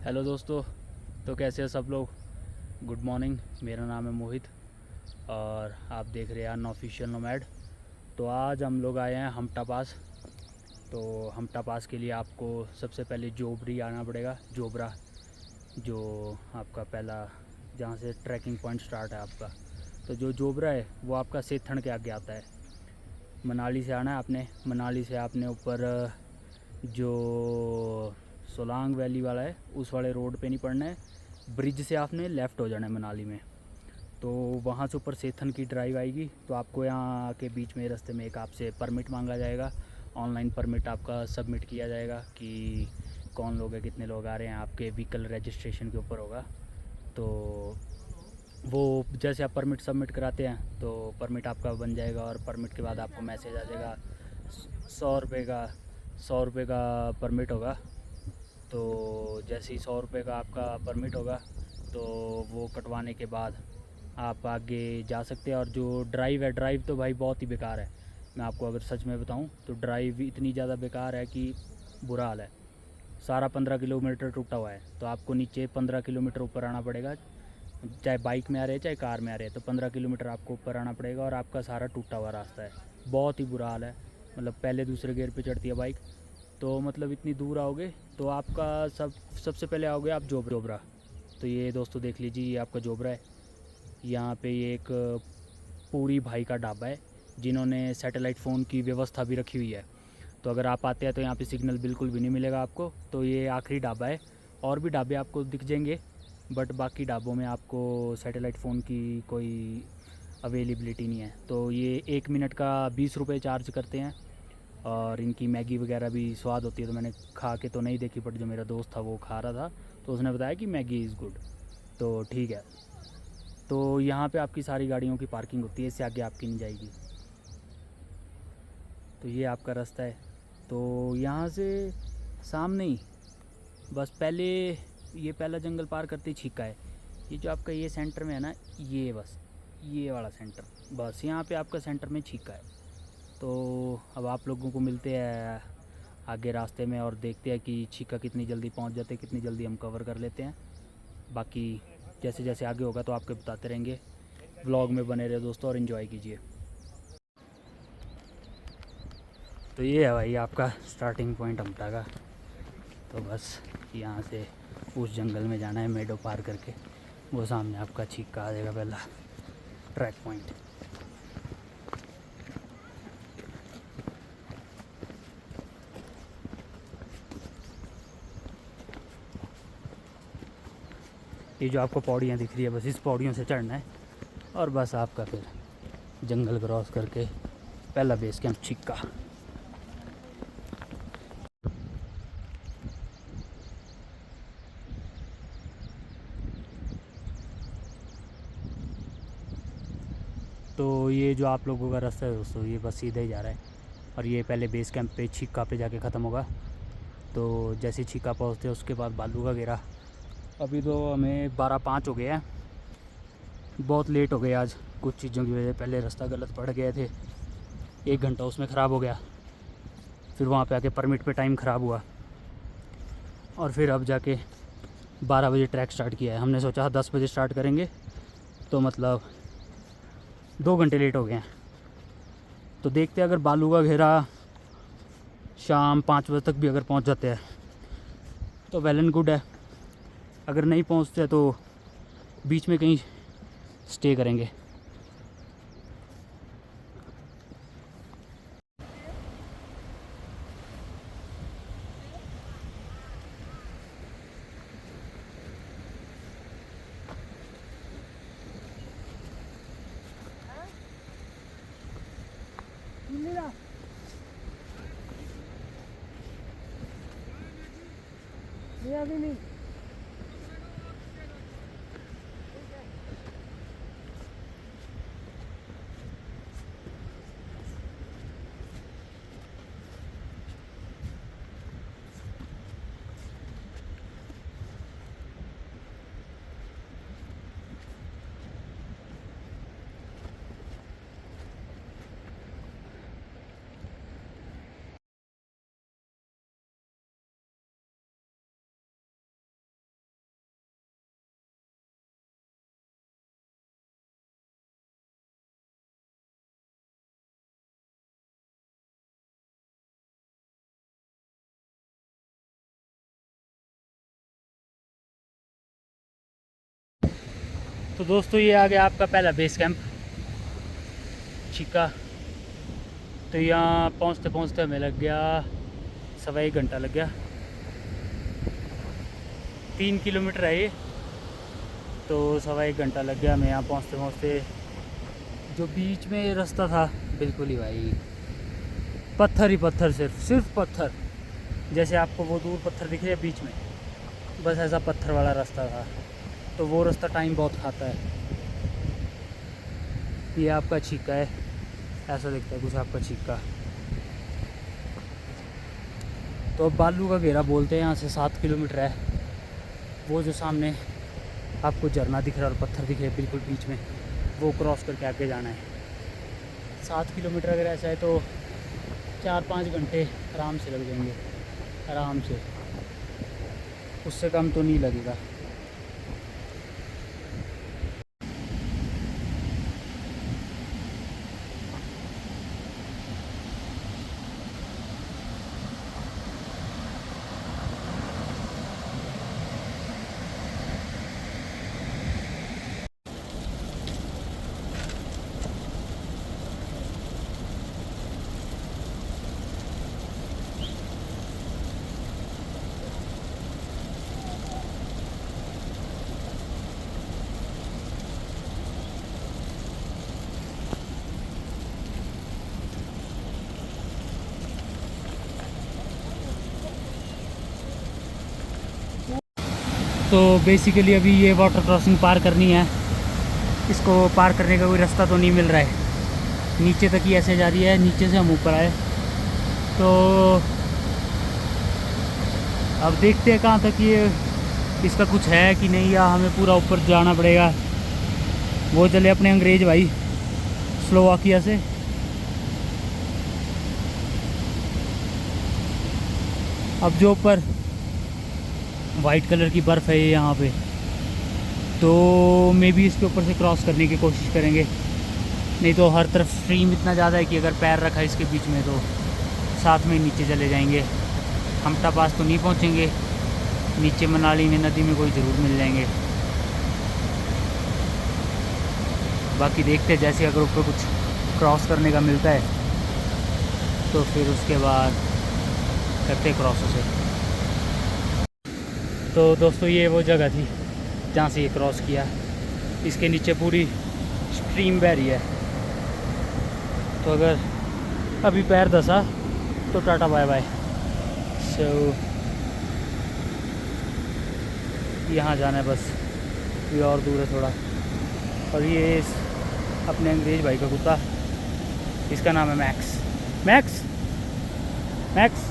Hello दोस्तों। तो कैसे हैं सब लोग। Good morning. मेरा नाम है मोहित और आप देख रहे हैं अनऑफिशियल नोमैड। तो आज हम लोग आए हैं हमटा पास। तो हमटा पास के लिए आपको सबसे पहले जोबरी आना पड़ेगा। जोबरा जो आपका पहला जहाँ से ट्रैकिंग पॉइंट स्टार्ट है आपका। तो जो जोबरा है वो आपका सेथन के आगे आता है। मनाली से आना है आपने। मनाली से आपने ऊपर जो सोलांग वैली वाला है उस वाले रोड पे नहीं पड़ना है। ब्रिज से आपने लेफ़्ट हो जाना है मनाली में। तो वहाँ से ऊपर सेथन की ड्राइव आएगी। तो आपको यहाँ के बीच में रास्ते में एक आपसे परमिट मांगा जाएगा। ऑनलाइन परमिट आपका सबमिट किया जाएगा कि कौन लोग हैं, कितने लोग आ रहे हैं, आपके व्हीकल रजिस्ट्रेशन के ऊपर होगा। तो वो जैसे आप परमिट सबमिट कराते हैं तो परमिट आपका बन जाएगा और परमिट के बाद आपको मैसेज आ जाएगा 100 रुपये का। 100 रुपये का परमिट होगा। तो जैसे ही 100 रुपये का आपका परमिट होगा तो वो कटवाने के बाद आप आगे जा सकते हैं। और जो ड्राइव है, ड्राइव तो भाई बहुत ही बेकार है। मैं आपको अगर सच में बताऊं तो ड्राइव इतनी ज़्यादा बेकार है कि बुरा हाल है। सारा 15 किलोमीटर टूटा हुआ है। तो आपको नीचे 15 किलोमीटर ऊपर आना पड़ेगा। चाहे बाइक में आ रहे हैं चाहे कार में आ रहे हैं तो 15 किलोमीटर आपको ऊपर आना पड़ेगा और आपका सारा टूटा हुआ रास्ता है। बहुत ही बुरा हाल है। मतलब पहले दूसरे गियर पे चढ़ती है बाइक। तो मतलब इतनी दूर आओगे तो आपका सबसे पहले आओगे आप जोबरा। तो ये दोस्तों देख लीजिए, ये आपका जोबरा है। यहाँ पे ये एक पूरी भाई का ढाबा है जिन्होंने सैटेलाइट फ़ोन की व्यवस्था भी रखी हुई है। तो अगर आप आते हैं तो यहाँ पे सिग्नल बिल्कुल भी नहीं मिलेगा आपको। तो ये आखिरी ढाबा है। और भी ढाबे आपको दिख जाएंगे बट बाकी ढाबों में आपको सैटेलाइट फ़ोन की कोई अवेलेबिलिटी नहीं है। तो ये 1 मिनट का 20 रुपये चार्ज करते हैं। और इनकी मैगी वगैरह भी स्वाद होती है। तो मैंने खा के तो नहीं देखी बट जो मेरा दोस्त था वो खा रहा था तो उसने बताया कि मैगी इज़ गुड। तो ठीक है। तो यहाँ पे आपकी सारी गाड़ियों की पार्किंग होती है, इससे आगे आपकी नहीं जाएगी। तो ये आपका रास्ता है। तो यहाँ से सामने ही बस पहले ये पहला जंगल पार करते ही छीका है। ये जो आपका ये सेंटर में है ना, ये बस ये वाला सेंटर, बस यहाँ पे आपका सेंटर में छीका है। तो अब आप लोगों को मिलते हैं आगे रास्ते में और देखते हैं कि छीका कितनी जल्दी पहुँच जाते हैं, कितनी जल्दी हम कवर कर लेते हैं। बाकी जैसे जैसे आगे होगा तो आपको बताते रहेंगे। व्लॉग में बने रहे दोस्तों और इन्जॉय कीजिए। तो ये है भाई आपका स्टार्टिंग पॉइंट हमटा का। तो बस यहाँ से उस जंगल में जाना है मेडो पार करके। वो सामने आपका छीका आ जाएगा पहला ट्रैक पॉइंट। ये जो आपको पौड़ियाँ दिख रही है बस इस पौड़ियों से चढ़ना है और बस आपका फिर जंगल क्रॉस करके पहला बेस कैंप छीका। तो ये जो आप लोगों का रास्ता है दोस्तों ये बस सीधा ही जा रहा है और ये पहले बेस कैंप पे छीका पे जाके ख़त्म होगा। तो जैसे छीका पहुँचते हैं उसके बाद बालू का घेरा। अभी तो हमें 12:05 हो गया है। बहुत लेट हो गए आज कुछ चीज़ों की वजह से। पहले रास्ता गलत पड़ गए थे, 1 घंटा उसमें ख़राब हो गया। फिर वहाँ पे आके परमिट पे टाइम ख़राब हुआ और फिर अब जाके 12 बजे ट्रैक स्टार्ट किया है। हमने सोचा 10 बजे स्टार्ट करेंगे तो मतलब 2 घंटे लेट हो गए हैं। तो देखते हैं अगर बालू का घेरा शाम 5 बजे तक भी अगर पहुंच जाते हैं तो वेल एंड गुड है। अगर नहीं पहुंचते तो बीच में कहीं स्टे करेंगे। अभी नहीं। तो दोस्तों ये आ गया आपका पहला बेस कैंप चीका। तो यहाँ पहुँचते पहुँचते हमें लग गया 1.25 घंटा लग गया। 3 किलोमीटर है ये, तो 1.25 घंटा लग गया हमें यहाँ पहुँचते पहुँचते। जो बीच में रास्ता था बिल्कुल ही भाई पत्थर ही पत्थर, सिर्फ पत्थर। जैसे आपको वो दूर पत्थर दिख रहे हैं बीच में, बस ऐसा पत्थर वाला रास्ता था। तो वो रास्ता टाइम बहुत खाता है। ये आपका चीका है, ऐसा दिखता है कुछ आपका चीका। तो अब बालू का घेरा बोलते हैं। यहाँ से 7 किलोमीटर है। वो जो सामने आपको झरना दिख रहा है और पत्थर दिख रहे हैं बिल्कुल बीच में, वो क्रॉस करके आगे जाना है। 7 किलोमीटर अगर ऐसा है तो 4-5 घंटे आराम से लग जाएंगे, आराम से, उससे कम तो नहीं लगेगा। तो बेसिकली अभी ये वाटर क्रॉसिंग पार करनी है। इसको पार करने का कोई रास्ता तो नहीं मिल रहा है। नीचे तक ही ऐसे जा रही है, नीचे से हम ऊपर आए। तो अब देखते हैं कहाँ तक ये इसका कुछ है कि नहीं, या हमें पूरा ऊपर जाना पड़ेगा। वो चले अपने अंग्रेज भाई स्लोवाकिया से। अब जो ऊपर वाइट कलर की बर्फ़ है यहाँ पे, तो मे बी इसके ऊपर से क्रॉस करने की कोशिश करेंगे। नहीं तो हर तरफ स्ट्रीम इतना ज़्यादा है कि अगर पैर रखा इसके बीच में तो साथ में नीचे चले जाएंगे। हमटा पास तो नहीं पहुँचेंगे, नीचे मनाली में नदी में कोई ज़रूर मिल जाएंगे। बाकी देखते हैं, जैसे अगर ऊपर कुछ क्रॉस करने का मिलता है तो फिर उसके बाद करते क्रॉस उसे। तो दोस्तों ये वो जगह थी जहाँ से ये क्रॉस किया। इसके नीचे पूरी स्ट्रीम बह रही है। तो अगर अभी पैर धंसा तो टाटा बाय बाय। सो यहाँ जाना है बस, ये और दूर है थोड़ा। और ये अपने अंग्रेज भाई का कुत्ता, इसका नाम है मैक्स। Max max.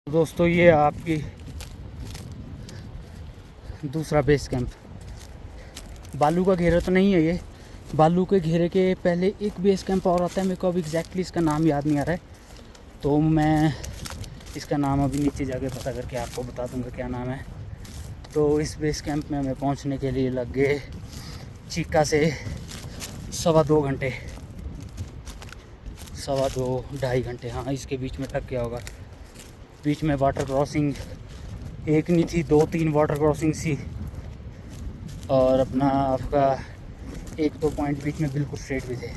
दोस्तों ये आपकी दूसरा बेस कैंप। बालू का घेरा तो नहीं है ये, बालू के घेरे के पहले एक बेस कैंप और आता है। मेरे को अब एग्जैक्टली इसका नाम याद नहीं आ रहा है, तो मैं इसका नाम अभी नीचे जाके पता करके आपको बता दूंगा क्या नाम है। तो इस बेस कैंप में हमें पहुंचने के लिए लग गए चीका से 2.25 घंटे, 2.25-2.5 घंटे। हाँ, इसके बीच में थक गया होगा। बीच में वाटर क्रॉसिंग एक नहीं थी, 2-3 वाटर क्रॉसिंग थी। और अपना आपका 1-2 पॉइंट बीच में बिल्कुल स्ट्रेट भी थे,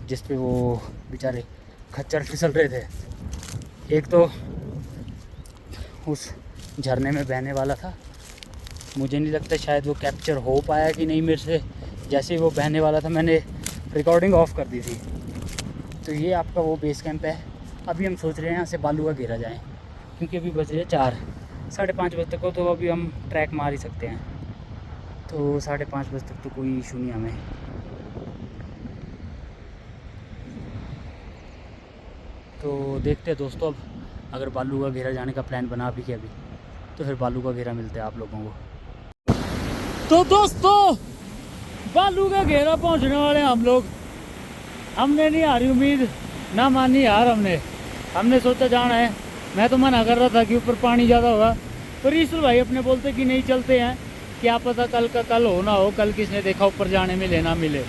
जिस पे वो बेचारे खच्चर फिसल रहे थे। एक तो उस झरने में बहने वाला था, मुझे नहीं लगता शायद वो कैप्चर हो पाया कि नहीं मेरे से। जैसे ही वो बहने वाला था मैंने रिकॉर्डिंग ऑफ कर दी थी। तो ये आपका वो बेस कैंप है। अभी हम सोच रहे हैं यहाँ से बालू का घेरा जाएं, क्योंकि अभी बज रहे 4, 5:30 बजे तक को तो अभी हम ट्रैक मार ही सकते हैं। तो 5:30 बजे तक तो कोई इशू नहीं हमें। तो देखते हैं दोस्तों, अब अगर बालू का घेरा जाने का प्लान बना भी किया अभी, तो फिर बालू का घेरा मिलता है आप लोगों को। तो दोस्तों बालू का घेरा पहुंचने वाले हम लोग। हमने नहीं हारी उम्मीद, ना मानी हार हमने सोचा जाना है। मैं तो मना कर रहा था कि ऊपर पानी ज़्यादा होगा, पर ईश्वर भाई अपने बोलते कि नहीं चलते हैं, क्या पता कल का कल हो ना हो। कल किसने देखा ऊपर जाने मिले ना मिले।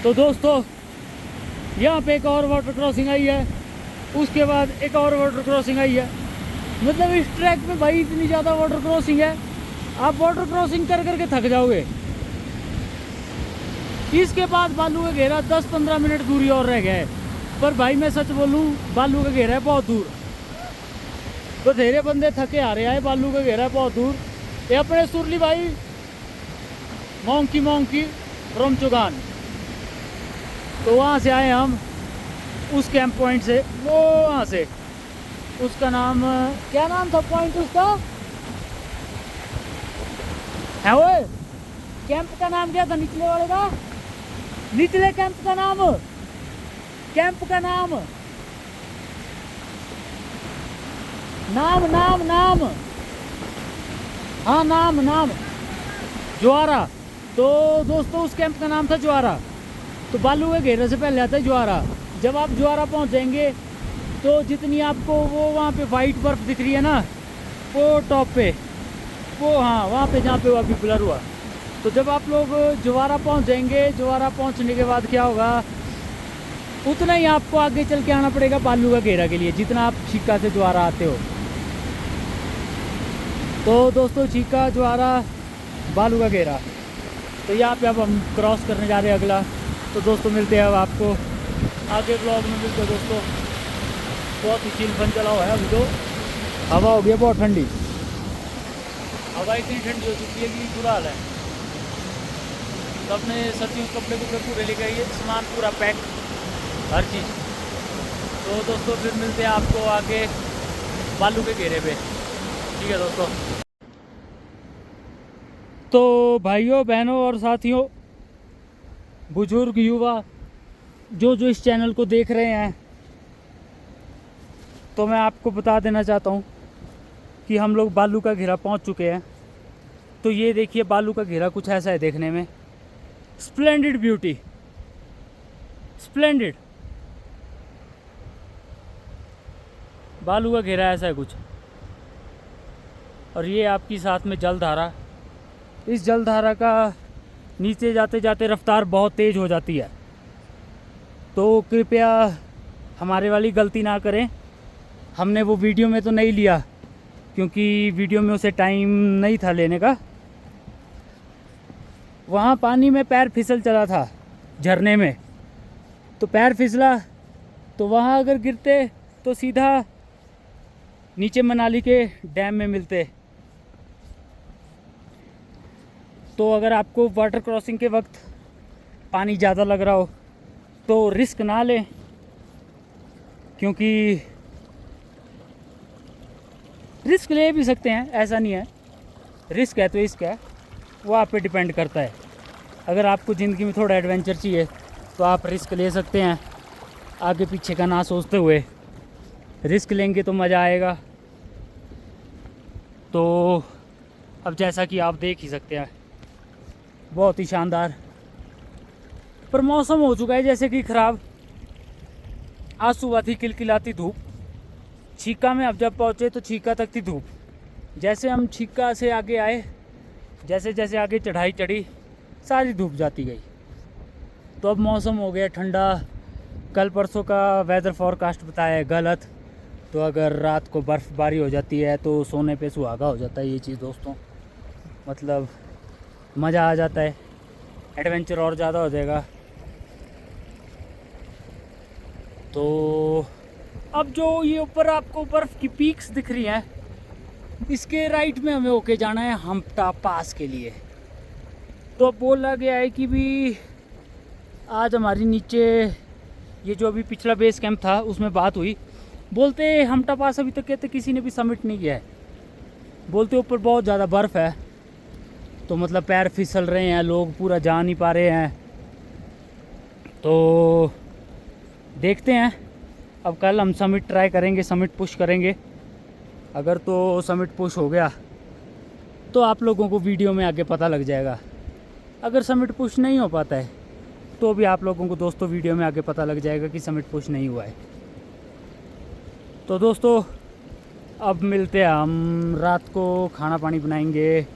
तो दोस्तों यहाँ पे एक और वाटर क्रॉसिंग आई है, उसके बाद एक और वाटर क्रॉसिंग आई है। मतलब इस ट्रैक पे भाई इतनी ज़्यादा वाटर क्रॉसिंग है आप बॉर्डर क्रॉसिंग कर करके थक जाओगे। इसके बाद बालू का घेरा 10-15 मिनट दूरी और रह गया है। पर भाई मैं सच बोलूँ, बालू का घेरा है बहुत दूर। बथेरे बंदे थके आ रहे हैं, बालू का घेरा है बहुत दूर। ये अपने सुरली भाई मोंकी फ्रॉम चुगान, तो वहाँ से आए हम उस कैंप पॉइंट से, वो वहाँ से। उसका नाम क्या नाम था पॉइंट उसका है वो कैंप का नाम क्या था निचले वाले का? निचले कैंप का नाम नाम हाँ नाम ज्वारा। तो दोस्तों उस कैंप का नाम था ज्वारा। तो बालू के घेरे से पहले आता है ज्वारा। जब आप ज्वारा पहुंच जाएंगे तो जितनी आपको वो वहाँ पे वाइट बर्फ़ दिख रही है ना, वो टॉप पे, वो हाँ वहाँ पे जहाँ पे वो अभी ब्लर हुआ। तो जब आप लोग ज्वारा पहुँच जाएंगे, ज्वारा पहुँचने के बाद क्या होगा, उतना ही आपको आगे चल के आना पड़ेगा बालू का घेरा के लिए, जितना आप चीका से ज्वारा आते हो। तो दोस्तों चीका ज्वारा बालू का घेरा, तो यहाँ पे अब हम क्रॉस करने जा रहे हैं अगला। तो दोस्तों मिलते हैं अब आपको आगे ब्लॉग में मिलते हैं दोस्तों। बहुत ही चिल फन चला हुआ है अभी तो। हवा हो गई बहुत ठंडी, हवा इतनी ठंडी हो चुकी है कि बुरा हाल है। तो अपने सर्दियों के कपड़े पूरे लेके आइए, सामान पूरा पैक, हर चीज़। तो दोस्तों फिर मिलते हैं आपको आगे बालू के घेरे पे, ठीक है दोस्तों। तो भाइयों बहनों और साथियों, बुजुर्ग युवा जो इस चैनल को देख रहे हैं, तो मैं आपको बता देना चाहता हूँ कि हम लोग बालू का घेरा पहुँच चुके हैं। तो ये देखिए बालू का घेरा कुछ ऐसा है देखने में, स्प्लेंडिड ब्यूटी, स्प्लेंडिड बालू का घेरा ऐसा है कुछ। और ये आपकी साथ में जलधारा, इस जलधारा का नीचे जाते जाते रफ्तार बहुत तेज़ हो जाती है। तो कृपया हमारे वाली गलती ना करें। हमने वो वीडियो में तो नहीं लिया क्योंकि वीडियो में उसे टाइम नहीं था लेने का। वहाँ पानी में पैर फिसल चला था झरने में, तो पैर फिसला, तो वहाँ अगर गिरते तो सीधा नीचे मनाली के डैम में मिलते। तो अगर आपको वाटर क्रॉसिंग के वक्त पानी ज़्यादा लग रहा हो तो रिस्क ना लें, क्योंकि रिस्क ले भी सकते हैं, ऐसा नहीं है। रिस्क है तो रिस्क है, वो आप पे डिपेंड करता है। अगर आपको ज़िंदगी में थोड़ा एडवेंचर चाहिए तो आप रिस्क ले सकते हैं, आगे पीछे का ना सोचते हुए। रिस्क लेंगे तो मज़ा आएगा। तो अब जैसा कि आप देख ही सकते हैं, बहुत ही शानदार, पर मौसम हो चुका है जैसे कि ख़राब। आज सुबह थी किलकिलाती धूप, चीका में अब जब पहुँचे तो चीका तक थी धूप। जैसे हम चीका से आगे आए, जैसे जैसे आगे चढ़ाई चढ़ी, सारी धूप जाती गई। तो अब मौसम हो गया ठंडा। कल परसों का वेदर फोरकास्ट बताया है गलत, तो अगर रात को बर्फ़बारी हो जाती है तो सोने पे सुहागा हो जाता है ये चीज़ दोस्तों। मतलब मज़ा आ जाता है, एडवेंचर और ज़्यादा हो जाएगा। तो अब जो ये ऊपर आपको बर्फ़ की पीक्स दिख रही हैं, इसके राइट में हमें होके जाना है हम्पटा पास के लिए। तो अब बोला गया है कि भी आज हमारी नीचे ये जो अभी पिछला बेस कैंप था उसमें बात हुई, बोलते हम्पटा पास अभी तक कहते किसी ने भी सबमिट नहीं किया है। बोलते ऊपर बहुत ज़्यादा बर्फ़ है, तो मतलब पैर फिसल रहे हैं, लोग पूरा जा नहीं पा रहे हैं। तो देखते हैं, अब कल हम समिट ट्राई करेंगे, समिट पुश करेंगे। अगर तो समिट पुश हो गया तो आप लोगों को वीडियो में आगे पता लग जाएगा। अगर समिट पुश नहीं हो पाता है तो भी आप लोगों को दोस्तों वीडियो में आगे पता लग जाएगा कि समिट पुश नहीं हुआ है। तो दोस्तों अब मिलते हैं, हम रात को खाना पानी बनाएंगे,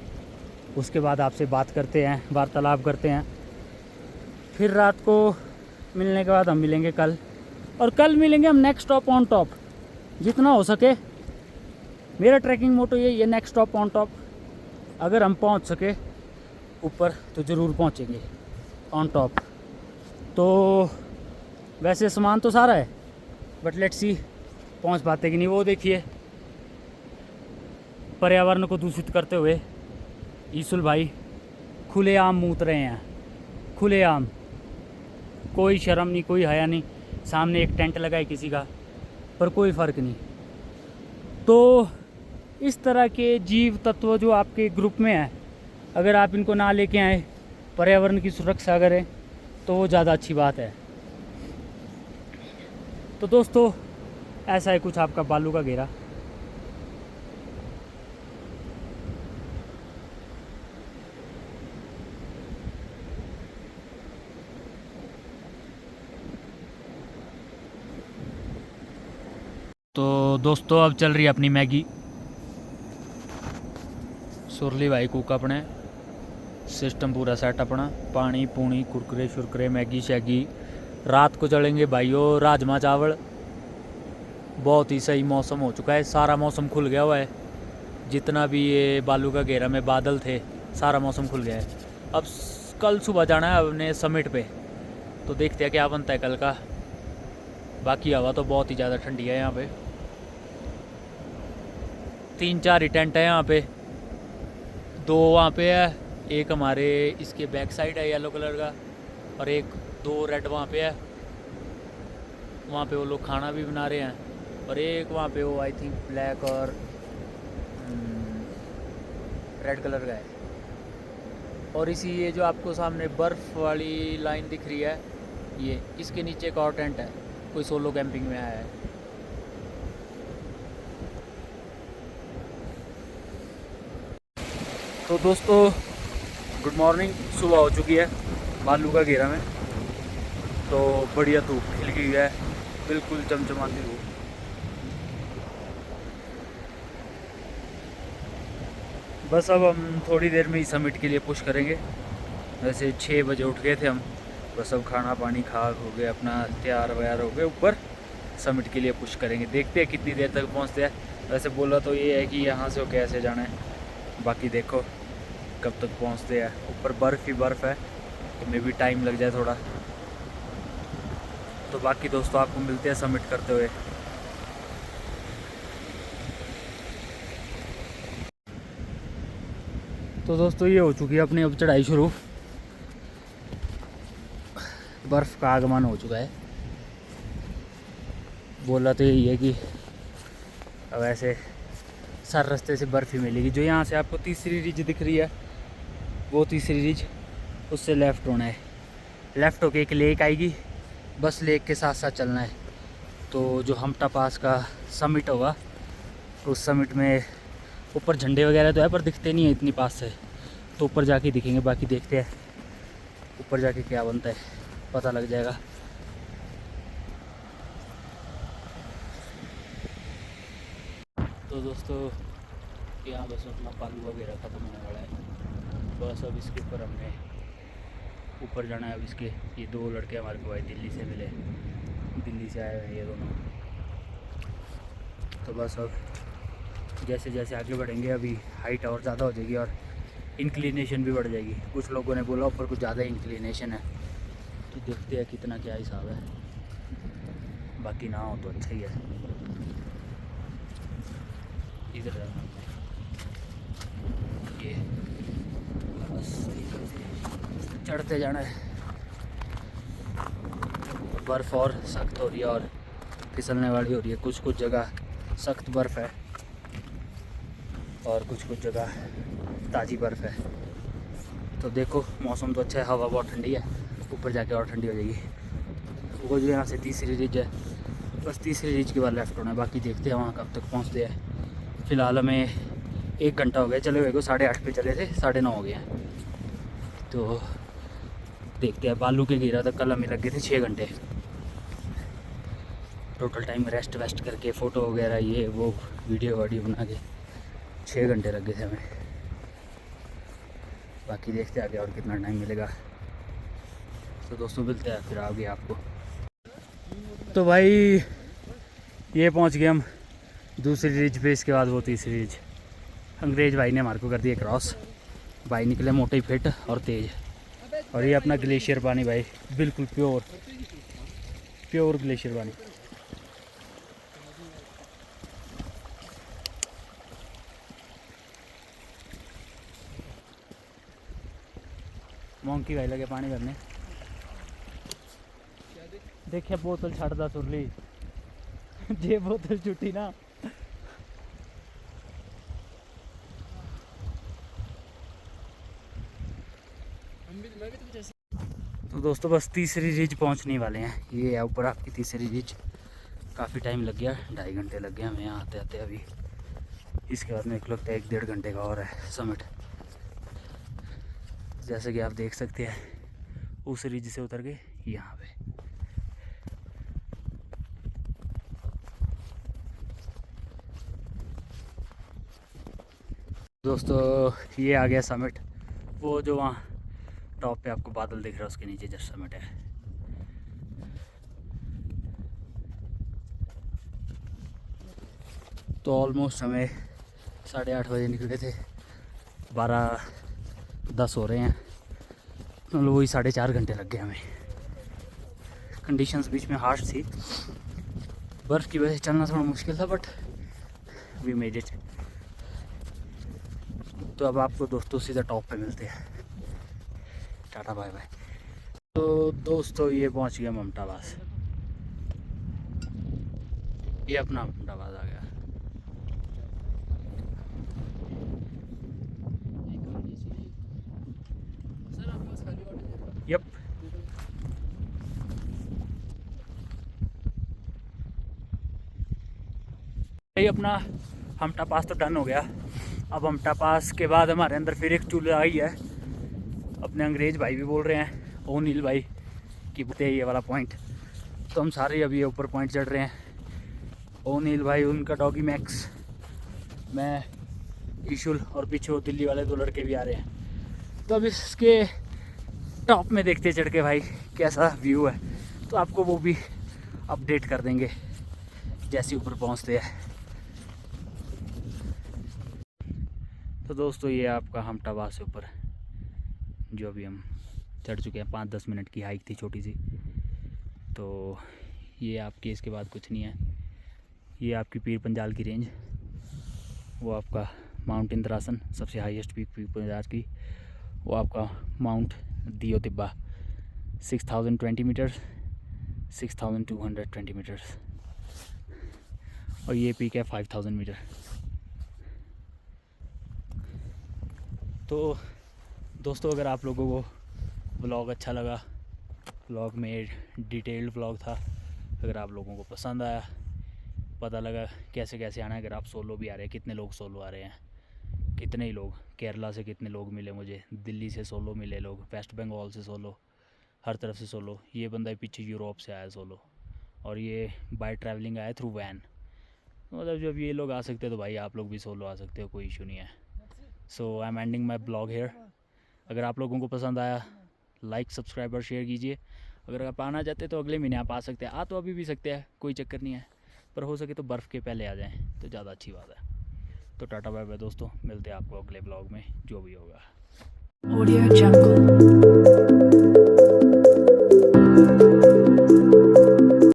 उसके बाद आपसे बात करते हैं, वार्तालाप करते हैं। फिर रात को मिलने के बाद हम मिलेंगे कल, और कल मिलेंगे हम नेक्स्ट स्टॉप ऑन टॉप, जितना हो सके। मेरा ट्रैकिंग मोटो यही है, नेक्स्ट स्टॉप ऑन टॉप। अगर हम पहुंच सके ऊपर तो ज़रूर पहुंचेंगे ऑन टॉप। तो वैसे सामान तो सारा है, बट लेट्स सी पहुंच पाते कि नहीं। वो देखिए पर्यावरण को दूषित करते हुए ईसुल भाई खुलेआम मूत रहे हैं, खुलेआम, कोई शर्म नहीं, कोई हया नहीं। सामने एक टेंट लगा है किसी का, पर कोई फ़र्क नहीं। तो इस तरह के जीव तत्व जो आपके ग्रुप में है, अगर आप इनको ना लेके आए, पर्यावरण की सुरक्षा करें, तो वो ज़्यादा अच्छी बात है। तो दोस्तों ऐसा है कुछ आपका बालू का घेरा। तो दोस्तों अब चल रही है अपनी मैगी। सुरली भाई कुक अपने सिस्टम पूरा सेट अपना, पानी पूनी कुरकुरे शुरकुरे मैगी शैगी। रात को चलेंगे भाइयों राजमा चावल। बहुत ही सही मौसम हो चुका है, सारा मौसम खुल गया हुआ है। जितना भी ये बालू का घेरा में बादल थे, सारा मौसम खुल गया है। अब कल सुबह जाना है अपने समिट पे, तो देखते हैं क्या बनता है कल का। बाकी हवा तो बहुत ही ज़्यादा ठंडी है यहाँ पे। 3-4 ही टेंट है यहाँ पे, 2 वहाँ पे है, एक हमारे इसके बैक साइड है येलो कलर का, और 2 रेड वहाँ पे है। वहाँ पे वो लोग खाना भी बना रहे हैं। और एक वहाँ पे वो आई थिंक ब्लैक और रेड कलर का है। और इसी ये जो आपको सामने बर्फ़ वाली लाइन दिख रही है, ये इसके नीचे एक और टेंट है, कोई सोलो कैंपिंग में आया है। तो दोस्तों गुड मॉर्निंग, सुबह हो चुकी है बालू का घेरा में। तो बढ़िया धूप खिल गई है, बिल्कुल चमचमाती धूप। बस अब हम थोड़ी देर में ही समिट के लिए पुश करेंगे। वैसे 6 बजे उठ गए थे हम, बस अब खाना पानी खा हो गए, अपना तैयार व्यार हो गए, ऊपर समिट के लिए पुश करेंगे। देखते हैं कितनी देर तक पहुंचते हैं। वैसे बोला तो ये है कि यहाँ से वो कैसे जाना है, बाकी देखो कब तक पहुँचते हैं। ऊपर बर्फ़ ही बर्फ़ है, तो मे भी टाइम लग जाए थोड़ा। तो बाकी दोस्तों आपको मिलते हैं समिट करते हुए। तो दोस्तों ये हो चुकी है अपनी अब चढ़ाई शुरू। बर्फ़ का आगमन हो चुका है। बोला तो यही है कि अब ऐसे सर रास्ते से बर्फ़ ही मिलेगी। जो यहाँ से आपको तीसरी रिज दिख रही है, वो तीसरी रिज, उससे लेफ़्ट होना है। लेफ़्ट होके एक लेक आएगी, बस लेक के साथ साथ चलना है। तो जो हमटा पास का समिट होगा, उस समिट में ऊपर झंडे वगैरह तो है, पर दिखते नहीं है इतनी पास से, तो ऊपर जाके दिखेंगे। बाकी देखते हैं ऊपर जाके क्या बनता है, पता लग जाएगा। तो दोस्तों यहाँ बस अपना बालू वगैरह ख़त्म होने वाला है। बस अब इसके ऊपर हमने ऊपर जाना है। अब इसके ये 2 लड़के हमारे को आए दिल्ली से मिले, दिल्ली से आए हैं ये दोनों। तो बस अब जैसे जैसे आगे बढ़ेंगे, अभी हाइट और ज़्यादा हो जाएगी और इंक्लिनेशन भी बढ़ जाएगी। कुछ लोगों ने बोला ऊपर कुछ ज़्यादा इंक्लिनेशन है, तो देखते हैं कितना क्या हिसाब है। बाकी ना हो तो अच्छा ही है। इधर ये बस चढ़ते जाना है। बर्फ़ और सख्त हो रही है और फिसलने वाली हो रही है। कुछ कुछ जगह सख्त बर्फ़ है और कुछ कुछ जगह ताज़ी बर्फ़ है। तो देखो मौसम तो अच्छा है, हवा बहुत ठंडी है, ऊपर जाके और ठंडी हो जाएगी। वो जो यहाँ से तीसरी रिज है, बस तीसरी रिज के बाद लेफ़्ट होना है। बाकी देखते हैं वहाँ कब तक पहुँचते हैं। फ़िलहाल हमें 1 घंटा हो गया चले हुए को, 8:30 पे चले थे, 9:30 हो गए हैं। तो देखते हैं। बालू के घेरा तक कल हमें लगे थे 6 घंटे टोटल टाइम, रेस्ट वेस्ट करके फ़ोटो वगैरह ये वो वीडियो बना के 6 घंटे लगे थे हमें। बाकी देखते हैं आगे और कितना टाइम मिलेगा। तो दोस्तों मिलते हैं फिर आगे आपको। तो भाई ये पहुंच गए हम दूसरी रिज पे, इसके बाद वो तीसरी रिज। अंग्रेज भाई ने हमारे को कर दिया क्रॉस। भाई निकले मोटे फिट और तेज। और ये अपना ग्लेशियर पानी भाई, बिल्कुल प्योर प्योर ग्लेशियर पानी। मोंकी भाई लगे पानी भरने। देखिए बोतल छाड़दा सुरली जे बोतल छुट्टी ना। तो दोस्तों बस तीसरी रिज पहुंचने वाले हैं। ये है ऊपर आपकी तीसरी रिज। काफ़ी टाइम लग गया, 2.5 घंटे लग गए हमें यहाँ आते आते अभी। इसके बाद मेरे को लगता है 1-1.5 घंटे का और है समिट। जैसे कि आप देख सकते हैं उस रिज से उतर के यहाँ पे। दोस्तों ये आ गया समिट। वो जो वहाँ टॉप पे आपको बादल दिख रहा है उसके नीचे जस्ट समिट है। तो ऑलमोस्ट हमें 8:30 बजे निकले थे, 12:10 हो रहे हैं। मतलब वही 4.5 घंटे लग गए हमें। कंडीशंस बीच में हार्श थी, बर्फ़ की वजह से चलना थोड़ा मुश्किल था, बट वी मेड इट। तो अब आपको दोस्तों सीधा टॉप पे मिलते हैं। Tata bye bye. तो दोस्तों ये पहुंच गया ममटाबास। ये अपना ममटाबास आ गया। यप। ये अपना हमटा पास तो डन हो गया। अब हमटा पास के बाद हमारे अंदर फिर एक चूल्हा आई है। अपने अंग्रेज भाई भी बोल रहे हैं, ओ नील भाई कि बोलते ये वाला पॉइंट। तो हम सारे अभी ऊपर पॉइंट चढ़ रहे हैं। ओ नील भाई, उनका डॉगी मैक्स, मैं, ईशुल और पीछे वो दिल्ली वाले 2 लड़के भी आ रहे हैं। तो अब इसके टॉप में देखते चढ़ के भाई कैसा व्यू है, तो आपको वो भी अपडेट कर देंगे जैसे ऊपर पहुंचते हैं। तो दोस्तों ये आपका हमटाबास से ऊपर जो अभी हम चढ़ चुके हैं, 5-10 मिनट की हाइक थी छोटी सी। तो ये आपकी इसके बाद कुछ नहीं है। ये आपकी पीर पंजाल की रेंज, वो आपका माउंट इंद्रासन सबसे हाईएस्ट पीक पीर पंजाल की, वो आपका माउंट दियो तिब्बा 6020 मीटर्स, 6220 मीटर्स, और ये पीक है 5000 मीटर। तो दोस्तों अगर आप लोगों को व्लॉग अच्छा लगा, व्लॉग में डिटेल्ड व्लॉग था, अगर आप लोगों को पसंद आया, पता लगा कैसे कैसे आना है, अगर आप सोलो भी आ रहे हैं, कितने लोग सोलो आ रहे हैं, कितने ही लोग, केरला से कितने लोग मिले मुझे, दिल्ली से सोलो मिले लोग, वेस्ट बंगाल से सोलो, हर तरफ से सोलो। ये बंदा पीछे यूरोप से आया सोलो, और ये बाय ट्रैवलिंग आया थ्रू वैन। मतलब जब ये लोग आ सकते हैं तो भाई आप लोग भी सोलो आ सकते हो, कोई इशू नहीं है। So I am ending my blog here. अगर आप लोगों को पसंद आया, लाइक सब्सक्राइब और शेयर कीजिए। अगर आप आना चाहते तो अगले महीने आप आ सकते हैं, आ तो अभी भी सकते हैं, कोई चक्कर नहीं है, पर हो सके तो बर्फ़ के पहले आ जाएं तो ज़्यादा अच्छी बात है। तो टाटा बाय बाय दोस्तों, मिलते हैं आपको अगले ब्लॉग में जो भी होगा। Audio Jungle।